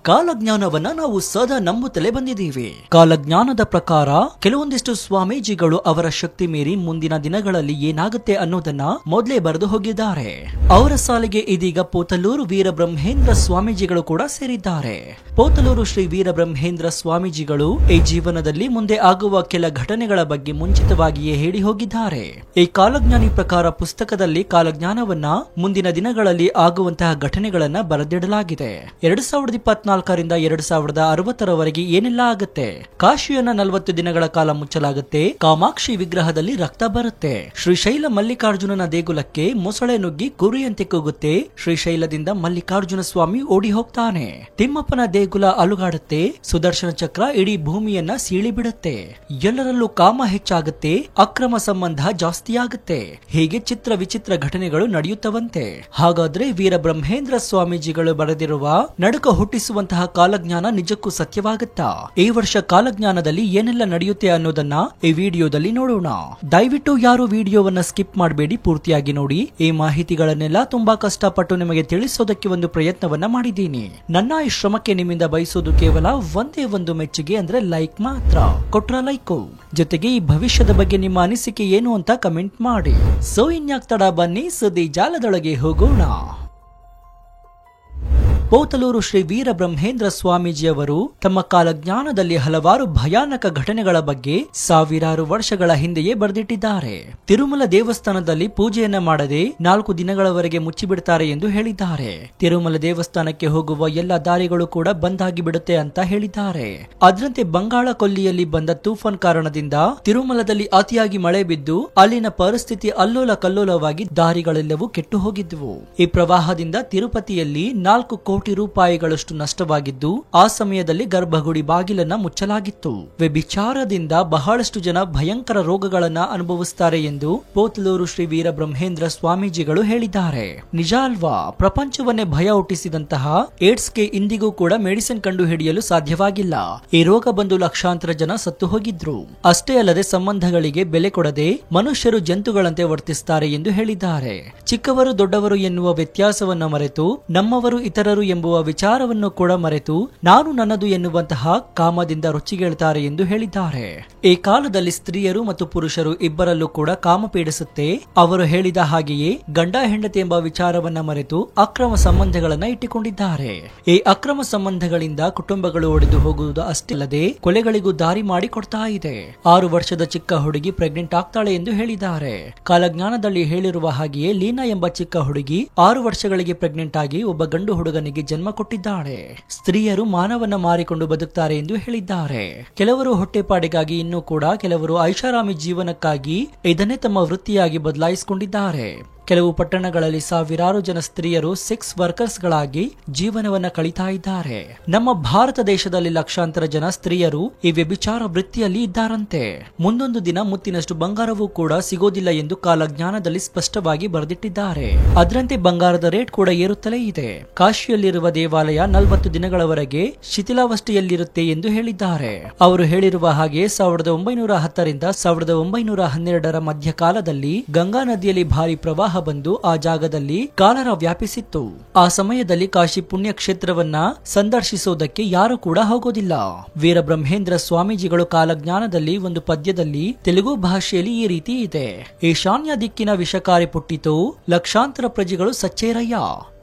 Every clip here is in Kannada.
ಕಾಲಜ್ಞಾನವನ್ನ ನಾವು ಸದಾ ನಂಬುತ್ತಲೇ ಬಂದಿದ್ದೀವಿ. ಕಾಲಜ್ಞಾನದ ಪ್ರಕಾರ ಕೆಲವೊಂದಿಷ್ಟು ಸ್ವಾಮೀಜಿಗಳು ಅವರ ಶಕ್ತಿ ಮೀರಿ ಮುಂದಿನ ದಿನಗಳಲ್ಲಿ ಏನಾಗುತ್ತೆ ಅನ್ನೋದನ್ನ ಮೊದಲೇ ಬರೆದು ಹೋಗಿದ್ದಾರೆ. ಅವರ ಸಾಲಿಗೆ ಇದೀಗ ಪೋತಲೂರು ವೀರಬ್ರಹ್ಮೇಂದ್ರ ಸ್ವಾಮೀಜಿಗಳು ಕೂಡ ಸೇರಿದ್ದಾರೆ. ಪೋತಲೂರು ಶ್ರೀ ವೀರಬ್ರಹ್ಮೇಂದ್ರ ಸ್ವಾಮೀಜಿಗಳು ಈ ಜೀವನದಲ್ಲಿ ಮುಂದೆ ಆಗುವ ಕೆಲ ಘಟನೆಗಳ ಬಗ್ಗೆ ಮುಂಚಿತವಾಗಿಯೇ ಹೇಳಿ ಹೋಗಿದ್ದಾರೆ. ಈ ಕಾಲಜ್ಞಾನಿ ಪ್ರಕಾರ ಪುಸ್ತಕದಲ್ಲಿ ಕಾಲಜ್ಞಾನವನ್ನ ಮುಂದಿನ ದಿನಗಳಲ್ಲಿ ಆಗುವಂತಹ ಘಟನೆಗಳನ್ನ ಬರೆದಿಡಲಾಗಿದೆ. 2024ರಿಂದ 2060ರವರೆಗೆ ಏನೆಲ್ಲ ಆಗುತ್ತೆ. ಕಾಶಿಯನ್ನ 40 ದಿನಗಳ ಕಾಲ ಮುಚ್ಚಲಾಗುತ್ತೆ. ಕಾಮಾಕ್ಷಿ ವಿಗ್ರಹದಲ್ಲಿ ರಕ್ತ ಬರುತ್ತೆ. ಶ್ರೀಶೈಲ ಮಲ್ಲಿಕಾರ್ಜುನನ ದೇಗುಲಕ್ಕೆ ಮೊಸಳೆ ನುಗ್ಗಿ ಕುರಿಯಂತೆ ಕೂಗುತ್ತೆ. ಶ್ರೀಶೈಲದಿಂದ ಮಲ್ಲಿಕಾರ್ಜುನ ಸ್ವಾಮಿ ಓಡಿ ಹೋಗ್ತಾನೆ. ತಿಮ್ಮಪ್ಪನ ದೇಗುಲ ಅಲುಗಾಡುತ್ತೆ. ಸುದರ್ಶನ ಚಕ್ರ ಇಡೀ ಭೂಮಿಯನ್ನ ಸೀಳಿ ಬಿಡುತ್ತೆ. ಎಲ್ಲರಲ್ಲೂ ಕಾಮ ಹೆಚ್ಚಾಗುತ್ತೆ. ಅಕ್ರಮ ಸಂಬಂಧ ಜಾಸ್ತಿಯಾಗುತ್ತೆ. ಹೀಗೆ ಚಿತ್ರ ವಿಚಿತ್ರ ಘಟನೆಗಳು ನಡೆಯುತ್ತವಂತೆ. ಹಾಗಾದ್ರೆ ವೀರಬ್ರಹ್ಮೇಂದ್ರ ಸ್ವಾಮೀಜಿಗಳು ಬರೆದಿರುವ ನಡುಕ ಹುಟ್ಟಿಸುವಂತಹ ಕಾಲಜ್ಞಾನ ನಿಜಕ್ಕೂ ಸತ್ಯವಾಗುತ್ತಾ? ಈ ವರ್ಷ ಕಾಲಜ್ಞಾನದಲ್ಲಿ ಏನೆಲ್ಲ ನಡೆಯುತ್ತೆ ಅನ್ನೋದನ್ನ ಈ ವಿಡಿಯೋದಲ್ಲಿ ನೋಡೋಣ. ದಯವಿಟ್ಟು ಯಾರು ವಿಡಿಯೋವನ್ನ ಸ್ಕಿಪ್ ಮಾಡಬೇಡಿ, ಪೂರ್ತಿಯಾಗಿ ನೋಡಿ. ಈ ಮಾಹಿತಿಗಳನ್ನೆಲ್ಲ ತುಂಬಾ ಕಷ್ಟಪಟ್ಟು ನಿಮಗೆ ತಿಳಿಸೋದಕ್ಕೆ ಒಂದು ಪ್ರಯತ್ನವನ್ನ ಮಾಡಿದ್ದೀನಿ. ನನ್ನ ಈ ಶ್ರಮಕ್ಕೆ ನಿಮ್ಮಿಂದ ಬಯಸೋದು ಕೇವಲ ಒಂದೇ ಒಂದು ಮೆಚ್ಚುಗೆ, ಅಂದ್ರೆ ಲೈಕ್ ಮಾತ್ರ. ಕೊಟ್ರ ಲೈಕು, ಜೊತೆಗೆ ಈ ಭವಿಷ್ಯದ ಬಗ್ಗೆ ನಿಮ್ಮ ಅನಿಸಿಕೆ ಏನು ಅಂತ ಕಮೆಂಟ್ ಮಾಡಿ. ಸೊ ಇನ್ಯಾಕ್ ತಡ, ಬನ್ನಿ ಸುದ್ದಿ ಜಾಲದೊಳಗೆ ಹೋಗೋಣ. ಪೋತಲೂರು ಶ್ರೀ ವೀರಬ್ರಹ್ಮೇಂದ್ರ ಸ್ವಾಮೀಜಿಯವರು ತಮ್ಮ ಕಾಲಜ್ಞಾನದಲ್ಲಿ ಹಲವಾರು ಭಯಾನಕ ಘಟನೆಗಳ ಬಗ್ಗೆ ಸಾವಿರಾರು ವರ್ಷಗಳ ಹಿಂದೆಯೇ ಬರೆದಿಟ್ಟಿದ್ದಾರೆ. ತಿರುಮಲ ದೇವಸ್ಥಾನದಲ್ಲಿ ಪೂಜೆಯನ್ನ ಮಾಡದೆ 4 ದಿನಗಳವರೆಗೆ ಮುಚ್ಚಿಬಿಡ್ತಾರೆ ಎಂದು ಹೇಳಿದ್ದಾರೆ. ತಿರುಮಲ ದೇವಸ್ಥಾನಕ್ಕೆ ಹೋಗುವ ಎಲ್ಲ ದಾರಿಗಳು ಕೂಡ ಬಂದಾಗಿ ಬಿಡುತ್ತೆ ಅಂತ ಹೇಳಿದ್ದಾರೆ. ಅದರಂತೆ ಬಂಗಾಳ ಕೊಲ್ಲಿಯಲ್ಲಿ ಬಂದ ತೂಫಾನ್ ಕಾರಣದಿಂದ ತಿರುಮಲದಲ್ಲಿ ಅತಿಯಾಗಿ ಮಳೆ ಬಿದ್ದು ಅಲ್ಲಿನ ಪರಿಸ್ಥಿತಿ ಅಲ್ಲೋಲ ಕಲ್ಲೋಲವಾಗಿ ದಾರಿಗಳೆಲ್ಲವೂ ಕೆಟ್ಟು ಹೋಗಿದ್ವು. ಈ ಪ್ರವಾಹದಿಂದ ತಿರುಪತಿಯಲ್ಲಿ 4 ಕೋಟಿ ರೂಪಾಯಿಗಳಷ್ಟು ನಷ್ಟವಾಗಿದ್ದು ಆ ಸಮಯದಲ್ಲಿ ಗರ್ಭಗುಡಿ ಬಾಗಿಲನ್ನ ಮುಚ್ಚಲಾಗಿತ್ತು. ವ್ಯಭಿಚಾರದಿಂದ ಬಹಳಷ್ಟು ಜನ ಭಯಂಕರ ರೋಗಗಳನ್ನ ಅನುಭವಿಸುತ್ತಾರೆ ಎಂದು ಪೋತಲೂರು ಶ್ರೀ ವೀರಬ್ರಹ್ಮೇಂದ್ರ ಸ್ವಾಮೀಜಿಗಳು ಹೇಳಿದ್ದಾರೆ. ನಿಜ ಅಲ್ವಾ? ಪ್ರಪಂಚವನ್ನೇ ಭಯ ಹುಟ್ಟಿಸಿದಂತಹ ಏಡ್ಸ್ಗೆ ಇಂದಿಗೂ ಕೂಡ ಮೆಡಿಸಿನ್ ಕಂಡು ಹಿಡಿಯಲು ಸಾಧ್ಯವಾಗಿಲ್ಲ. ಈ ರೋಗ ಬಂದು ಲಕ್ಷಾಂತರ ಜನ ಸತ್ತು ಹೋಗಿದ್ರು. ಅಷ್ಟೇ ಅಲ್ಲದೆ ಸಂಬಂಧಗಳಿಗೆ ಬೆಲೆ ಕೊಡದೆ ಮನುಷ್ಯರು ಜಂತುಗಳಂತೆ ವರ್ತಿಸುತ್ತಾರೆ ಎಂದು ಹೇಳಿದ್ದಾರೆ. ಚಿಕ್ಕವರು ದೊಡ್ಡವರು ಎನ್ನುವ ವ್ಯತ್ಯಾಸವನ್ನ ಮರೆತು ನಮ್ಮವರು ಇತರರು ಎಂಬುವ ವಿಚಾರವನ್ನು ಕೂಡ ಮರೆತು ನಾನು ನನ್ನದು ಎನ್ನುವಂತಹ ಕಾಮದಿಂದ ರುಚಿಗೇಳ್ತಾರೆ ಎಂದು ಹೇಳಿದ್ದಾರೆ. ಈ ಕಾಲದಲ್ಲಿ ಸ್ತ್ರೀಯರು ಮತ್ತು ಪುರುಷರು ಇಬ್ಬರಲ್ಲೂ ಕೂಡ ಕಾಮ ಪೀಡಿಸುತ್ತೆ. ಅವರು ಹೇಳಿದ ಹಾಗೆಯೇ ಗಂಡ ಹೆಂಡತಿ ಎಂಬ ವಿಚಾರವನ್ನ ಮರೆತು ಅಕ್ರಮ ಸಂಬಂಧಗಳನ್ನ ಇಟ್ಟುಕೊಂಡಿದ್ದಾರೆ. ಈ ಅಕ್ರಮ ಸಂಬಂಧಗಳಿಂದ ಕುಟುಂಬಗಳು ಒಡೆದು ಹೋಗುವುದು ಅಷ್ಟೇ ಅಲ್ಲದೆ ಕೊಲೆಗಳಿಗೂ ದಾರಿ ಮಾಡಿಕೊಡ್ತಾ ಇದೆ. 6 ವರ್ಷದ ಚಿಕ್ಕ ಹುಡುಗಿ ಪ್ರೆಗ್ನೆಂಟ್ ಆಗ್ತಾಳೆ ಎಂದು ಹೇಳಿದ್ದಾರೆ. ಕಾಲಜ್ಞಾನದಲ್ಲಿ ಹೇಳಿರುವ ಹಾಗೆಯೇ ಲೀನಾ ಎಂಬ ಚಿಕ್ಕ ಹುಡುಗಿ 6 ವರ್ಷಗಳಿಗೆ ಪ್ರೆಗ್ನೆಂಟ್ ಆಗಿ ಒಬ್ಬ ಗಂಡು ಹುಡುಗನಿಗೆ ಜನ್ಮ ಕೊಟ್ಟಿದ್ದಾಳೆ. ಸ್ತ್ರೀಯರು ಮಾನವನ್ನ ಮಾರಿಕೊಂಡು ಬದುಕ್ತಾರೆ ಎಂದು ಹೇಳಿದ್ದಾರೆ. ಕೆಲವರು ಹೊಟ್ಟೆಪಾಡಿಗಾಗಿ, ಇನ್ನೂ ಕೂಡ ಕೆಲವರು ಐಷಾರಾಮಿ ಜೀವನಕ್ಕಾಗಿ ಇದನ್ನೇ ತಮ್ಮ ವೃತ್ತಿಯಾಗಿ ಬದಲಾಯಿಸಿಕೊಂಡಿದ್ದಾರೆ. ಕೆಲವು ಪಟ್ಟಣಗಳಲ್ಲಿ ಸಾವಿರಾರು ಜನ ಸ್ತ್ರೀಯರು ಸೆಕ್ಸ್ ವರ್ಕರ್ಸ್ ಗಳಾಗಿ ಜೀವನವನ್ನ ಕಳೀತಾ ಇದ್ದಾರೆ. ನಮ್ಮ ಭಾರತ ದೇಶದಲ್ಲಿ ಲಕ್ಷಾಂತರ ಜನ ಸ್ತ್ರೀಯರು ಈ ವ್ಯಭಿಚಾರ ವೃತ್ತಿಯಲ್ಲಿ ಇದ್ದಾರಂತೆ. ಮುಂದೊಂದು ದಿನ ಮುತ್ತಿನಷ್ಟು ಬಂಗಾರವೂ ಕೂಡ ಸಿಗೋದಿಲ್ಲ ಎಂದು ಕಾಲಜ್ಞಾನದಲ್ಲಿ ಸ್ಪಷ್ಟವಾಗಿ ಬರೆದಿಟ್ಟಿದ್ದಾರೆ. ಅದರಂತೆ ಬಂಗಾರದ ರೇಟ್ ಕೂಡ ಏರುತ್ತಲೇ ಇದೆ. ಕಾಶಿಯಲ್ಲಿರುವ ದೇವಾಲಯ 40 ದಿನಗಳವರೆಗೆ ಶಿಥಿಲಾವಸ್ಥೆಯಲ್ಲಿರುತ್ತೆ ಎಂದು ಹೇಳಿದ್ದಾರೆ. ಅವರು ಹೇಳಿರುವ ಹಾಗೆ 1910ರಿಂದ 1912ರ ಮಧ್ಯಕಾಲದಲ್ಲಿ ಗಂಗಾ ನದಿಯಲ್ಲಿ ಭಾರಿ ಪ್ರವಾಹ ಬಂದು ಆ ಜಾಗದಲ್ಲಿ ಕಾಲರ ವ್ಯಾಪಿಸಿತ್ತು. ಆ ಸಮಯದಲ್ಲಿ ಕಾಶಿ ಪುಣ್ಯ ಕ್ಷೇತ್ರವನ್ನ ಸಂದರ್ಶಿಸೋದಕ್ಕೆ ಯಾರು ಕೂಡ ಹೋಗೋದಿಲ್ಲ. ವೀರಬ್ರಹ್ಮೇಂದ್ರ ಸ್ವಾಮೀಜಿಗಳು ಕಾಲಜ್ಞಾನದಲ್ಲಿ ಒಂದು ಪದ್ಯದಲ್ಲಿ ತೆಲುಗು ಭಾಷೆಯಲ್ಲಿ ಈ ರೀತಿ ಇದೆ. ಈಶಾನ್ಯ ದಿಕ್ಕಿನ ವಿಷಕಾರಿ ಪುಟ್ಟಿತು, ಲಕ್ಷಾಂತರ ಪ್ರಜೆಗಳು ಸಚ್ಚೇರಯ್ಯ.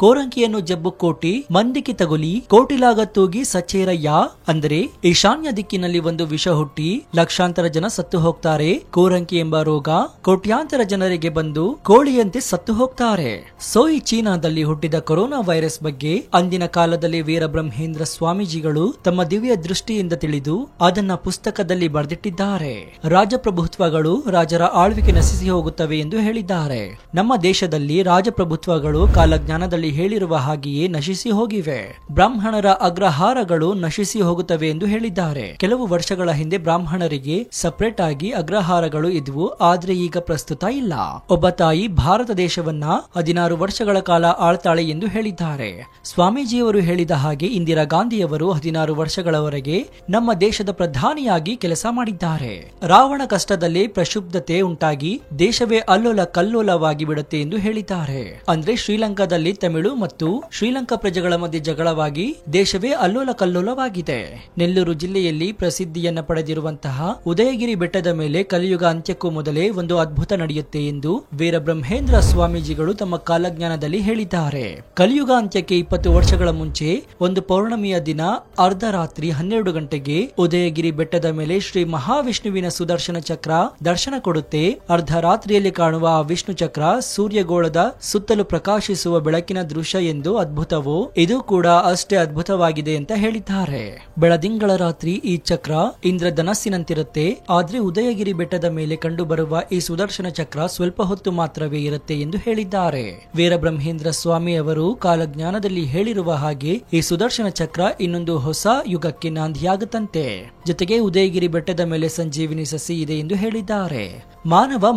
ಕೋರಂಕಿಯನ್ನು ಜಬ್ಬು ಕೋಟಿ ಮಂದಿಗೆ ತಗುಲಿ, ಕೋಟಿಲಾಗ ತೂಗಿ ಸಚ್ಚೇರಯ್ಯ. ಅಂದರೆ ಈಶಾನ್ಯ ದಿಕ್ಕಿನಲ್ಲಿ ಒಂದು ವಿಷ ಹುಟ್ಟಿ ಲಕ್ಷಾಂತರ ಜನ ಸತ್ತು ಹೋಗ್ತಾರೆ. ಕೋರಂಕಿ ಎಂಬ ರೋಗ ಕೋಟ್ಯಾಂತರ ಜನರಿಗೆ ಬಂದು ಕೋಳಿಯಂತೆ ಸತ್ತು ಹೋಗ್ತಾರೆ. ಸೊ ಈ ಚೀನಾದಲ್ಲಿ ಹುಟ್ಟಿದ ಕೊರೋನಾ ವೈರಸ್ ಬಗ್ಗೆ ಅಂದಿನ ಕಾಲದಲ್ಲಿ ವೀರಬ್ರಹ್ಮೇಂದ್ರ ಸ್ವಾಮೀಜಿಗಳು ತಮ್ಮ ದಿವ್ಯ ದೃಷ್ಟಿಯಿಂದ ತಿಳಿದು ಅದನ್ನ ಪುಸ್ತಕದಲ್ಲಿ ಬರೆದಿಟ್ಟಿದ್ದಾರೆ. ರಾಜಪ್ರಭುತ್ವಗಳು ರಾಜರ ಆಳ್ವಿಕೆ ನಶಿಸಿ ಹೋಗುತ್ತವೆ ಎಂದು ಹೇಳಿದ್ದಾರೆ. ನಮ್ಮ ದೇಶದಲ್ಲಿ ರಾಜಪ್ರಭುತ್ವಗಳು ಕಾಲಜ್ಞಾನದಲ್ಲಿ ಕಾಲಜ್ಞಾನದಲ್ಲಿ ಹೇಳಿರುವ ಹಾಗೆಯೇ ನಶಿಸಿ ಹೋಗಿವೆ. ಬ್ರಾಹ್ಮಣರ ಅಗ್ರಹಾರಗಳು ನಶಿಸಿ ಹೋಗುತ್ತವೆ ಎಂದು ಹೇಳಿದ್ದಾರೆ. ಕೆಲವು ವರ್ಷಗಳ ಹಿಂದೆ ಬ್ರಾಹ್ಮಣರಿಗೆ ಸಪರೇಟ್ ಆಗಿ ಅಗ್ರಹಾರಗಳು ಇದ್ವು, ಆದ್ರೆ ಈಗ ಪ್ರಸ್ತುತ ಇಲ್ಲ. ಒಬ್ಬ ತಾಯಿ ಭಾರತ ದೇಶವನ್ನ 16 ವರ್ಷಗಳ ಕಾಲ ಆಳ್ತಾಳೆ ಎಂದು ಹೇಳಿದ್ದಾರೆ. ಸ್ವಾಮೀಜಿಯವರು ಹೇಳಿದ ಹಾಗೆ ಇಂದಿರಾ ಗಾಂಧಿಯವರು 16 ವರ್ಷಗಳವರೆಗೆ ನಮ್ಮ ದೇಶದ ಪ್ರಧಾನಿಯಾಗಿ ಕೆಲಸ ಮಾಡಿದ್ದಾರೆ. ರಾವಣ ಕಷ್ಟದಲ್ಲಿ ಪ್ರಕ್ಷುಬ್ಧತೆ ಉಂಟಾಗಿ ದೇಶವೇ ಅಲ್ಲೋಲ ಕಲ್ಲೋಲವಾಗಿ ಬಿಡುತ್ತೆ ಎಂದು ಹೇಳಿದ್ದಾರೆ. ಅಂದ್ರೆ ಶ್ರೀಲಂಕಾದಲ್ಲಿ ತಮಿಳು ಮತ್ತು ಶ್ರೀಲಂಕಾ ಪ್ರಜೆಗಳ ಮಧ್ಯೆ ಜಗಳವಾಗಿ ದೇಶವೇ ಅಲ್ಲೋಲ ಕಲ್ಲೋಲವಾಗಿದೆ. ನೆಲ್ಲೂರು ಜಿಲ್ಲೆಯಲ್ಲಿ ಪ್ರಸಿದ್ಧಿಯನ್ನ ಪಡೆದಿರುವಂತಹ ಉದಯಗಿರಿ ಬೆಟ್ಟದ ಮೇಲೆ ಕಲಿಯುಗ ಅಂತ್ಯಕ್ಕೂ ಮೊದಲೇ ಒಂದು ಅದ್ಭುತ ನಡೆಯುತ್ತೆ ಎಂದು ವೀರಬ್ರಹ್ಮೇಂದ್ರ ಸ್ವಾಮೀಜಿಗಳು ತಮ್ಮ ಕಾಲಜ್ಞಾನದಲ್ಲಿ ಹೇಳಿದ್ದಾರೆ. ಕಲಿಯುಗ ಅಂತ್ಯಕ್ಕೆ 20 ವರ್ಷಗಳ ಮುಂಚೆ ಒಂದು ಪೌರ್ಣಮಿಯ ದಿನ ಅರ್ಧರಾತ್ರಿ 12 ಗಂಟೆಗೆ ಉದಯಗಿರಿ ಬೆಟ್ಟದ ಮೇಲೆ ಶ್ರೀ ಮಹಾವಿಷ್ಣುವಿನ ಸುದರ್ಶನ ಚಕ್ರ ದರ್ಶನ ಕೊಡುತ್ತೆ. ಅರ್ಧರಾತ್ರಿಯಲ್ಲಿ ಕಾಣುವ ಆ ವಿಷ್ಣು ಚಕ್ರ ಸೂರ್ಯಗೋಳದ ಸುತ್ತಲೂ ಪ್ರಕಾಶಿಸುವ ಬೆಳಕಿನ ದೃಶ್ಯ ಎಂದು ಅದ್ಭುತವೋ ಇದು ಕೂಡ ಅಷ್ಟೇ ಅದ್ಭುತವಾಗಿದೆ ಅಂತ ಹೇಳಿದ್ದಾರೆ. ಬೆಳದಿಂಗಳ ರಾತ್ರಿ ಈ ಚಕ್ರ ಇಂದ್ರಧನಸ್ಸಿನಂತಿರುತ್ತೆ. ಆದ್ರೆ ಉದಯಗಿರಿ ಬೆಟ್ಟದ ಮೇಲೆ ಕಂಡು ಬರುವ ಈ ಸುದರ್ಶನ ಚಕ್ರ ಸ್ವಲ್ಪ ಹೊತ್ತು ಮಾತ್ರವೇ ಇರುತ್ತೆ ಎಂದು ಹೇಳಿದ್ದಾರೆ. ವೀರಬ್ರಹ್ಮೇಂದ್ರ ಸ್ವಾಮಿ ಅವರು ಕಾಲಜ್ಞಾನದಲ್ಲಿ ಹೇಳಿರುವ ಹಾಗೆ ಈ ಸುದರ್ಶನ ಚಕ್ರ ಇನ್ನೊಂದು ಹೊಸ ಯುಗಕ್ಕೆ ನಾಂದಿಯಾಗುತ್ತಂತೆ. ಜೊತೆಗೆ ಉದಯಗಿರಿ ಬೆಟ್ಟದ ಮೇಲೆ ಸಂಜೀವಿನಿ ಸಸಿ ಇದೆ ಎಂದು ಹೇಳಿದ್ದಾರೆ.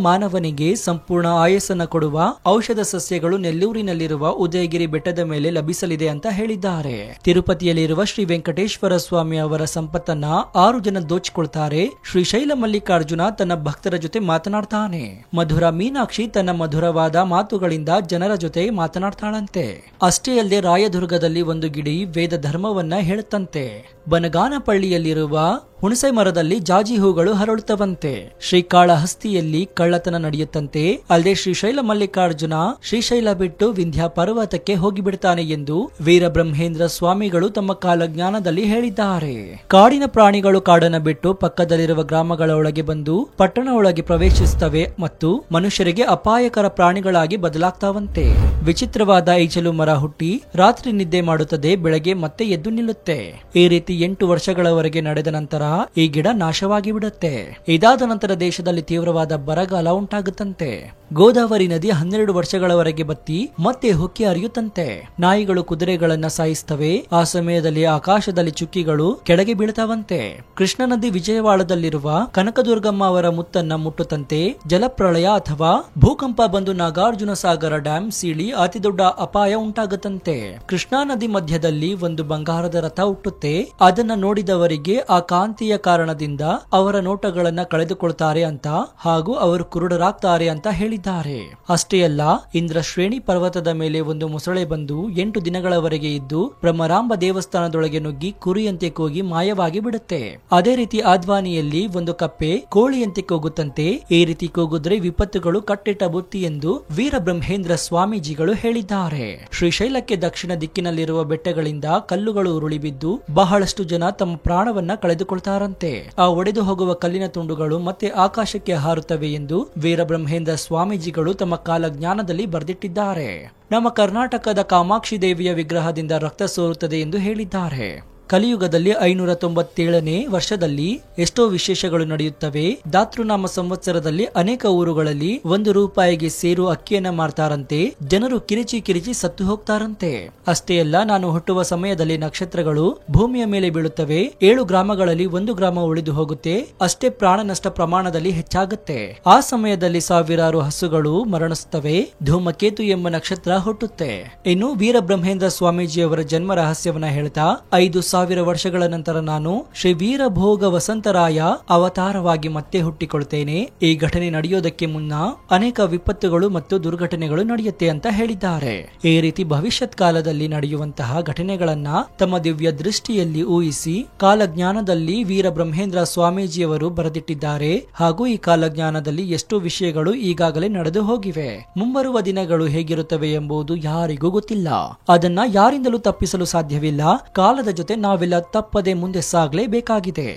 ಮಾನವನಿಗೆ ಸಂಪೂರ್ಣ ಆಯಸ್ಸನ್ನು ಕೊಡುವ ಔಷಧ ಸಸ್ಯಗಳು ನೆಲ್ಲೂರಿನಲ್ಲಿರುವ ಉದಯಗಿರಿ ಬೆಟ್ಟದ ಮೇಲೆ ಲಭಿಸಲಿದೆ ಅಂತ ಹೇಳಿದ್ದಾರೆ. ತಿರುಪತಿಯಲ್ಲಿರುವ ಶ್ರೀ ವೆಂಕಟೇಶ್ವರ ಸ್ವಾಮಿ ಅವರ ಸಂಪತ್ತನ್ನ 6 ಜನ ದೋಚಿಕೊಳ್ತಾರೆ. ಶ್ರೀಶೈಲ ಮಲ್ಲಿಕಾರ್ಜುನ ತನ್ನ ಭಕ್ತರ ಜೊತೆ ಮಾತನಾಡ್ತಾನೆ. ಮಧುರ ಮೀನಾಕ್ಷಿ ತನ್ನ ಮಧುರವಾದ ಮಾತುಗಳಿಂದ ಜನರ ಜೊತೆ ಮಾತನಾಡ್ತಾಳಂತೆ. ಅಷ್ಟೇ ಅಲ್ಲದೆ ರಾಯದುರ್ಗದಲ್ಲಿ ಒಂದು ಗಿಡಿ ವೇದ ಧರ್ಮವನ್ನ ಹೇಳುತ್ತಂತೆ. ಬನಗಾನಪಳ್ಳಿಯಲ್ಲಿರುವ ಹುಣಸೆ ಮರದಲ್ಲಿ ಜಾಜಿ ಹೂಗಳು ಹರಳುತ್ತವಂತೆ. ಶ್ರೀಕಾಳಹಸ್ತಿಯಲ್ಲಿ ಕಳ್ಳತನ ನಡೆಯುತ್ತಂತೆ. ಅಲ್ಲದೆ ಶ್ರೀಶೈಲ ಮಲ್ಲಿಕಾರ್ಜುನ ಶ್ರೀಶೈಲ ಬಿಟ್ಟು ವಿಂಧ್ಯ ಪರ್ವತಕ್ಕೆ ಹೋಗಿಬಿಡ್ತಾನೆ ಎಂದು ವೀರಬ್ರಹ್ಮೇಂದ್ರ ಸ್ವಾಮಿಗಳು ತಮ್ಮ ಕಾಲಜ್ಞಾನದಲ್ಲಿ ಹೇಳಿದ್ದಾರೆ. ಕಾಡಿನ ಪ್ರಾಣಿಗಳು ಕಾಡನ್ನ ಬಿಟ್ಟು ಪಕ್ಕದಲ್ಲಿರುವ ಗ್ರಾಮಗಳ ಒಳಗೆ ಬಂದು ಪಟ್ಟಣ ಒಳಗೆ ಪ್ರವೇಶಿಸುತ್ತವೆ ಮತ್ತು ಮನುಷ್ಯರಿಗೆ ಅಪಾಯಕರ ಪ್ರಾಣಿಗಳಾಗಿ ಬದಲಾಗ್ತಾವಂತೆ. ವಿಚಿತ್ರವಾದ ಈಚಲು ಮರ ಹುಟ್ಟಿ ರಾತ್ರಿ ನಿದ್ದೆ ಮಾಡುತ್ತದೆ, ಬೆಳಗ್ಗೆ ಮತ್ತೆ ಎದ್ದು ನಿಲ್ಲುತ್ತೆ. ಈ ರೀತಿ 8 ವರ್ಷಗಳವರೆಗೆ ನಡೆದ ನಂತರ ಈ ಗಿಡ ನಾಶವಾಗಿ ಬಿಡುತ್ತೆ. ಇದಾದ ನಂತರ ದೇಶದಲ್ಲಿ ತೀವ್ರವಾದ ಬರಗಾಲ ಉಂಟಾಗುತ್ತಂತೆ. ಗೋದಾವರಿ ನದಿ 12 ವರ್ಷಗಳವರೆಗೆ ಬತ್ತಿ ಮತ್ತೆ ಹೊಕ್ಕಿ ಹರಿಯುತ್ತಂತೆ. ನಾಯಿಗಳು ಕುದುರೆಗಳನ್ನ ಸಾಯಿಸ್ತವೆ. ಆ ಸಮಯದಲ್ಲಿ ಆಕಾಶದಲ್ಲಿ ಚುಕ್ಕಿಗಳು ಕೆಳಗೆ ಬೀಳ್ತಾವಂತೆ. ಕೃಷ್ಣ ನದಿ ವಿಜಯವಾಡದಲ್ಲಿರುವ ಕನಕದುರ್ಗಮ್ಮ ಅವರ ಮುತ್ತನ್ನ ಮುಟ್ಟುತ್ತಂತೆ. ಜಲಪ್ರಳಯ ಅಥವಾ ಭೂಕಂಪ ಬಂದು ನಾಗಾರ್ಜುನ ಸಾಗರ ಡ್ಯಾಂ ಸೀಳಿ ಅತಿ ದೊಡ್ಡ ಅಪಾಯ ಉಂಟಾಗುತ್ತಂತೆ. ಕೃಷ್ಣಾ ನದಿ ಮಧ್ಯದಲ್ಲಿ ಒಂದು ಬಂಗಾರದ ರಥ ಹುಟ್ಟುತ್ತೆ. ಅದನ್ನ ನೋಡಿದವರಿಗೆ ಆ ಕಾಂತಿಯ ಕಾರಣದಿಂದ ಅವರ ನೋಟಗಳನ್ನ ಕಳೆದುಕೊಳ್ತಾರೆ ಅಂತ ಹಾಗೂ ಅವರು ಕುರುಡರಾಗ್ತಾರೆ ಅಂತ ಹೇಳಿದ್ದಾರೆ. ಅಷ್ಟೇ ಅಲ್ಲ, ಇಂದ್ರ ಶ್ರೇಣಿ ಪರ್ವತದ ಮೇಲೆ ಒಂದು ಮೊಸಳೆ ಬಂದು 8 ದಿನಗಳವರೆಗೆ ಇದ್ದು ಬ್ರಹ್ಮರಾಂಬ ದೇವಸ್ಥಾನದೊಳಗೆ ನುಗ್ಗಿ ಕುರಿಯಂತೆ ಕೂಗಿ ಮಾಯವಾಗಿ ಬಿಡುತ್ತೆ. ಅದೇ ರೀತಿ ಆದ್ವಾನಿಯಲ್ಲಿ ಒಂದು ಕಪ್ಪೆ ಕೋಳಿಯಂತೆ ಕೂಗುತ್ತಂತೆ. ಈ ರೀತಿ ಕೂಗಿದ್ರೆ ವಿಪತ್ತುಗಳು ಕಟ್ಟಿಟ್ಟ ಬುತ್ತಿ ಎಂದು ವೀರಬ್ರಹ್ಮೇಂದ್ರ ಸ್ವಾಮೀಜಿಗಳು ಹೇಳಿದ್ದಾರೆ. ಶ್ರೀಶೈಲಕ್ಕೆ ದಕ್ಷಿಣ ದಿಕ್ಕಿನಲ್ಲಿರುವ ಬೆಟ್ಟಗಳಿಂದ ಕಲ್ಲುಗಳು ಉರುಳಿ ಬಿದ್ದು ಬಹಳಷ್ಟು ಜನ ತಮ್ಮ ಪ್ರಾಣವನ್ನ ಕಳೆದುಕೊಳ್ತಾರಂತೆ. ಆ ಒಡೆದು ಹೋಗುವ ಕಲ್ಲಿನ ತುಂಡುಗಳು ಮತ್ತೆ ಆಕಾಶಕ್ಕೆ ಹಾರುತ್ತವೆ ಎಂದು ವೀರಬ್ರಹ್ಮೇಂದ್ರ ಸ್ವಾಮೀಜಿಗಳು ತಮ್ಮ ಕಾಲಜ್ಞಾನದಲ್ಲಿ ಬರೆದಿಟ್ಟಿದ್ದಾರೆ. ನಮ್ಮ ಕರ್ನಾಟಕದ ಕಾಮಾಕ್ಷಿ ದೇವಿಯ ವಿಗ್ರಹದಿಂದ ರಕ್ತ ಸೋರುತ್ತದೆ ಎಂದು ಹೇಳಿದ್ದಾರೆ. ಕಲಿಯುಗದಲ್ಲಿ 597ನೇ ವರ್ಷದಲ್ಲಿ ಎಷ್ಟೋ ವಿಶೇಷಗಳು ನಡೆಯುತ್ತವೆ. ದಾತೃನಾಮ ಸಂವತ್ಸರದಲ್ಲಿ ಅನೇಕ ಊರುಗಳಲ್ಲಿ ₹1 ಸೇರು ಅಕ್ಕಿಯನ್ನ ಮಾರ್ತಾರಂತೆ. ಜನರು ಕಿರಿಚಿ ಸತ್ತು ಹೋಗ್ತಾರಂತೆ. ಅಷ್ಟೇ ಅಲ್ಲ, ನಾನು ಹುಟ್ಟುವ ಸಮಯದಲ್ಲಿ ನಕ್ಷತ್ರಗಳು ಭೂಮಿಯ ಮೇಲೆ ಬೀಳುತ್ತವೆ. 7 ಗ್ರಾಮಗಳಲ್ಲಿ 1 ಗ್ರಾಮ ಉಳಿದು ಹೋಗುತ್ತೆ. ಅಷ್ಟೇ ಪ್ರಾಣ ನಷ್ಟ ಪ್ರಮಾಣದಲ್ಲಿ ಹೆಚ್ಚಾಗುತ್ತೆ. ಆ ಸಮಯದಲ್ಲಿ ಸಾವಿರಾರು ಹಸುಗಳು ಮರಣಿಸುತ್ತವೆ. ಧೂಮಕೇತು ಎಂಬ ನಕ್ಷತ್ರ ಹುಟ್ಟುತ್ತೆ. ಇನ್ನು ವೀರಬ್ರಹ್ಮೇಂದ್ರ ಸ್ವಾಮೀಜಿಯವರ ಜನ್ಮ ರಹಸ್ಯವನ್ನ ಹೇಳ್ತಾ 5000 ವರ್ಷಗಳ ನಂತರ ನಾನು ಶ್ರೀ ವೀರಭೋಗ ವಸಂತರಾಯ ಅವತಾರವಾಗಿ ಮತ್ತೆ ಹುಟ್ಟಿಕೊಳ್ತೇನೆ. ಈ ಘಟನೆ ನಡೆಯೋದಕ್ಕೆ ಮುನ್ನ ಅನೇಕ ವಿಪತ್ತುಗಳು ಮತ್ತು ದುರ್ಘಟನೆಗಳು ನಡೆಯುತ್ತೆ ಅಂತ ಹೇಳಿದ್ದಾರೆ. ಈ ರೀತಿ ಭವಿಷ್ಯತ್ ಕಾಲದಲ್ಲಿ ನಡೆಯುವಂತಹ ಘಟನೆಗಳನ್ನ ತಮ್ಮ ದಿವ್ಯ ದೃಷ್ಟಿಯಲ್ಲಿ ಊಹಿಸಿ ಕಾಲಜ್ಞಾನದಲ್ಲಿ ವೀರಬ್ರಹ್ಮೇಂದ್ರ ಸ್ವಾಮೀಜಿಯವರು ಬರೆದಿಟ್ಟಿದ್ದಾರೆ. ಹಾಗೂ ಈ ಕಾಲಜ್ಞಾನದಲ್ಲಿ ಎಷ್ಟೋ ವಿಷಯಗಳು ಈಗಾಗಲೇ ನಡೆದು ಹೋಗಿವೆ. ಮುಂಬರುವ ದಿನಗಳು ಹೇಗಿರುತ್ತವೆ ಎಂಬುದು ಯಾರಿಗೂ ಗೊತ್ತಿಲ್ಲ. ಅದನ್ನ ಯಾರಿಂದಲೂ ತಪ್ಪಿಸಲು ಸಾಧ್ಯವಿಲ್ಲ. ಕಾಲದ ಜೊತೆ ನಾವೆಲ್ಲ ತಪ್ಪದೆ ಮುಂದೆ ಸಾಗಲೇಬೇಕಾಗಿದೆ.